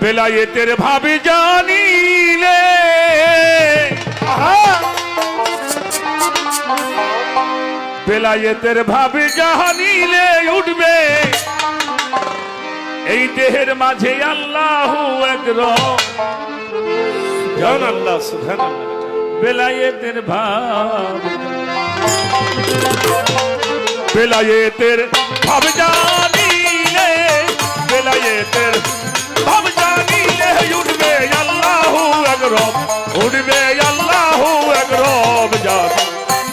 বেলায়েতের ভাবে জানিলে বেলায়েতের ভাবে জানিলে উঠবে এই দেহের মাঝে আল্লাহু আকবার। সুবহানাল্লাহ সুবহানাল্লাহ। বেলায়েতের ভাব বেলায়েতের ভাব জানিলে বেলায়েতের ভাব জানিলে উঠবে আল্লাহু আকবার উঠবে আল্লাহু আকবার জান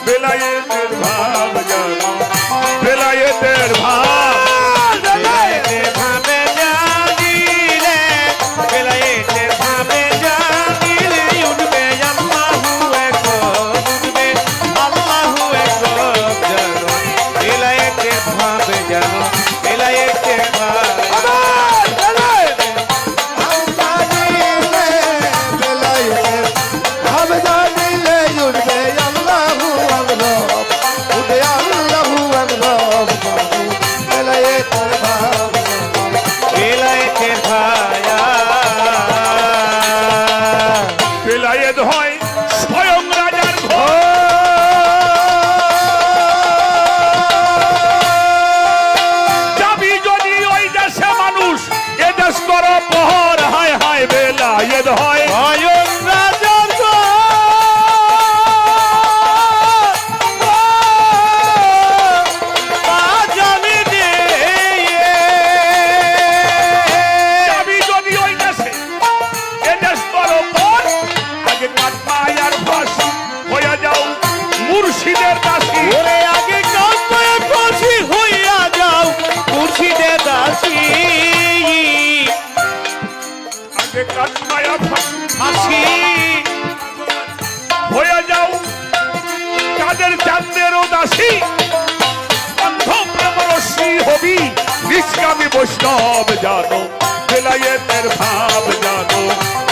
বেলায়েতের ভাব জান বেলায়েতের ভাব বেলায়েত হয় স্বয়ং রাজার ঘর যাবি যদি ওই দেশে মানুষ এ দেশ কর পহর হায় হায় বেলায়েত হয় স্বয়ং রাজার যাবি যদি ওই দেশে এ দেশ কর পর আগে কাটমায় আর ফাঁসি হইয়া যাও মুর্শিদের দাসী ওরে আগে কাময়ে ফাঁসি হইয়া যাও মুর্শিদের দাসী আগে কাটমায় আর ফাঁসি ফাঁসি হইয়া যাও কাদের চাঁদেরও দাসী অন্ধ প্রেমরসী হবি নিষ্কামী বৈষ্ণব জানো বেলায়েতের ভাব জানো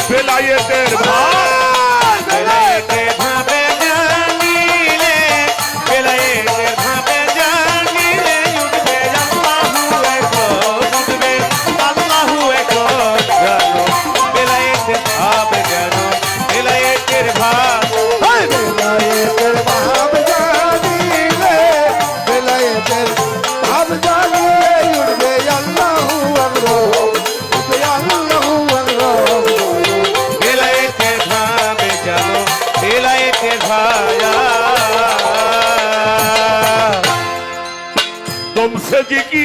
বেলায়েতের ভাব বেলায়েতের ভাবে জানিলে বেলায়েতের ভাবে জানিলে উঠবে আল্লাহু আকবার উঠবে আল্লাহু আকবার জানো বেলায়েতের ভাবে জানো বেলায়েতের ভাব বেলায়েতের ভাব জানিলে বেলায়েতের ভাব জানিলে উঠবে আল্লাহু আকবার উঠবে আল্লাহু আকবার বেলায়েতের ভাবে জানো বেলায়েতের ভায়া तुमसे जिकी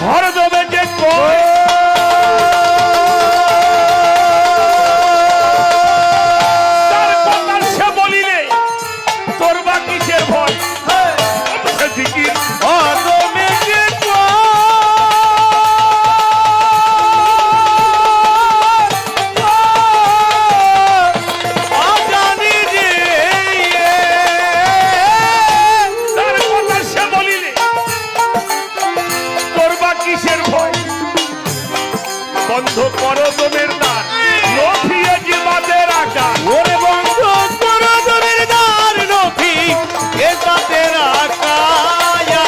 हर दमे जे कोई তার কথা সে বলিলে তোর বা কিসের ভয় তুমসে জিকি অদমে যে আজানি রে তার কথা সে বলিলে তোর বা কিসের ভয় বন্ধ করো তোমের দ্বার লফিয়ে জীবাদের আকার ওরে বন্ধ করো দরের দ্বার নথি এ সাথের আকায়া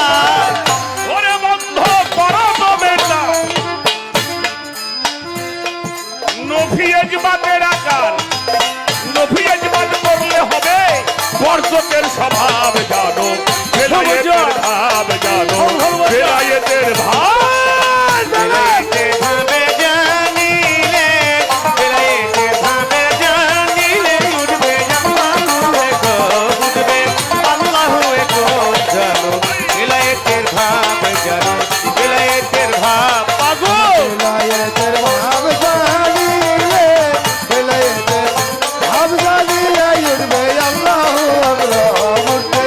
ওরে বন্ধ করো তোমের দ্বার নফিয়েজবাদের আকার নফিয়েজবাদ করলে হবে বর্জকের স্বভাব জানো বেলায়েতের ভাব জানো বেলায়েতের ভাব বেলায়েতের ভাবে জানিলে বেলায়েতের ভাবে জানিলে উঠবে আল্লাহু আকবার উঠবে আল্লাহু আকবার জানো বেলায়েতের ভাবে জানো বেলায়েতের ভাব পাগল বেলায়েতের ভাব জানিলে বেলায়েতের ভাব জানিলে উঠবে আল্লাহু আকবার উঠবে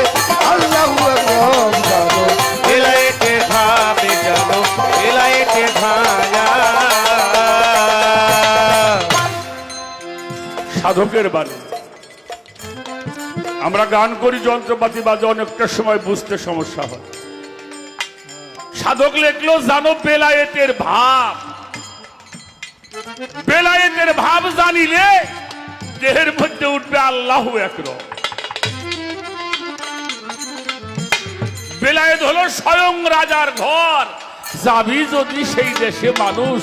আল্লাহু আকবার জানো বেলায়েতের ভাবে জানো বেলায়েতের ভায়া সাধকের বাণী আমরা গান করি যন্ত্রপাতি বাজে অনেকটা সময় বুঝতে সমস্যা হয় সাধক লেখলো জানো বেলায়েতের ভাব বেলায়েতের ভাব জানিলে দেহের মধ্যে উঠবে আল্লাহু আকবার বেলায়েত হলো স্বয়ং রাজার ঘর যাবি যদি সেই দেশে মানুষ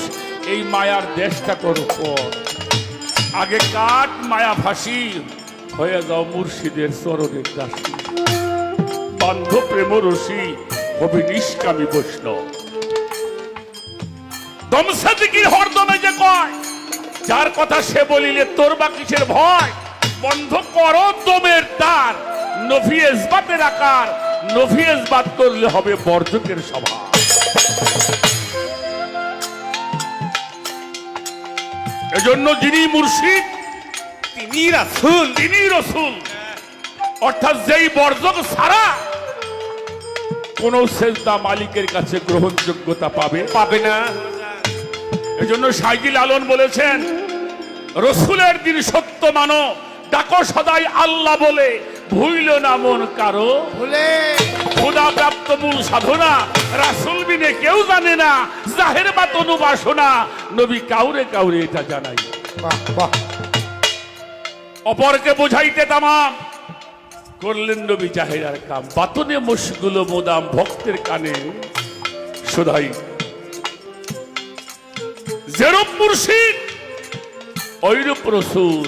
এই মায়ার দেশটা করো পর। আগে কাট মায়া ফাঁসি, হয়ে যাও মুর্শিদের চরণের দাসী। বান্ধ প্রেম রসি, হবে নিষ্কামী বৈষ্ণব। দমসা দিকির হরদমে যে কয়, যার কথা সে বলিলে তোর বা কিসের ভয়। বন্ধ করো দমের তার, নফি এসবাতের আকার। নফি এসবাত করলে হবে বর্জকের সভা। এজন্য যিনি মুর্শিদ তিনি রাসূল, তিনি রসুল। অর্থাৎ যেই বর্জক ছাড়া কোন সেজদা মালিকের কাছে গ্রহণযোগ্যতা পাবে না। এজন্য সাইজি লালন বলেছেন, রসুলের দিন সত্য মানো, ডাকো সদাই আল্লাহ বলে, ভুইল না মন কারো ভুলে। খোদা প্রাপ্ত মূল সাধনা। রাসূল বিনে কেউ জানে না, জাহের বা তনু বাসনা। নবী কাউরে কাউরে এটা জানাই, বাহ বাহ। অপরকে বোঝাইতে তামাম করলেন নবী জাহেরার কাম। বাতনে মশগুলো মোদাম, ভক্তের কানে শোধাই। যেরূপ মুর্শিদ ঐরূপ রসুল,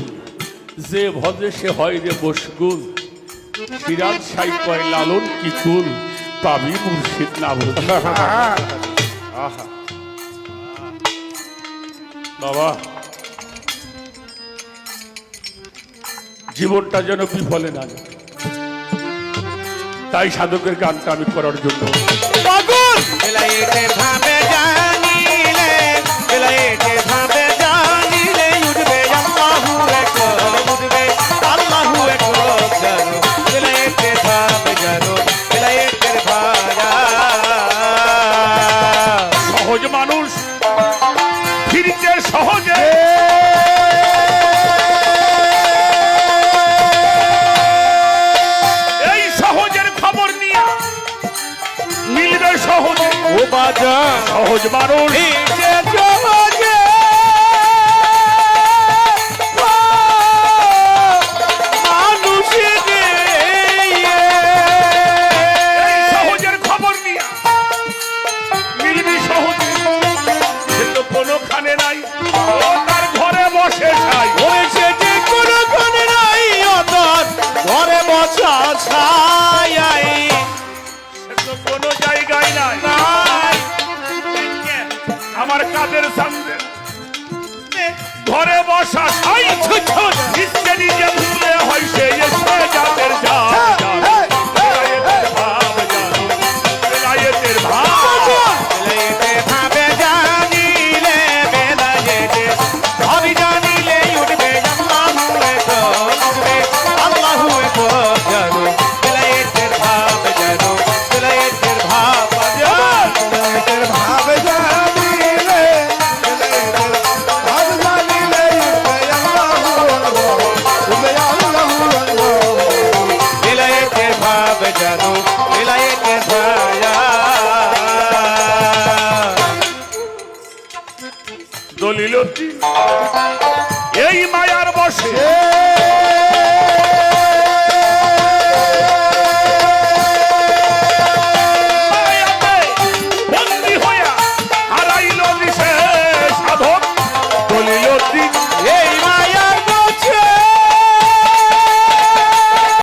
যে ভজে সে হয় রে মশগুল। সিরাজ সাই কয় লালন কি কুল, পাবি মুর্শিদ না বল। আহা, বাবা, জীবনটা যেন বিফলে না যায়, তাই সাধকের গানটা আমি করার জন্য পাগল বেলায়েতে ভাবে জানিলে, বেলায়েতে ভাবে জানিলে উঠবে আল্লাহু আকবার, উঠবে আল্লাহু আকবার জানো। বেলায়েতে ভাবে জানো, বেলায়েতের ভাজা। সহজ মানুষ ফিরতে সহজে, এই সহজের খবর নিয়ে মিলবে সহজে। ও বাজা সহজ মানুষ ফিরতে সহজে, মানুষের এই সহজের খবর নিয়ে মিলবি সহজে। সে তো কোনোখানে নাই, ও তার ঘরে বসে খাই। হয়েছে যে কোনো কোনে নাই অতন, ঘরে বসা ছাই সে তো কোনো জায়গায় নাই। নাই। আমার কাদের সামনে ঘরে বসা সাই, নিজে নিজে ভুলে হয় সে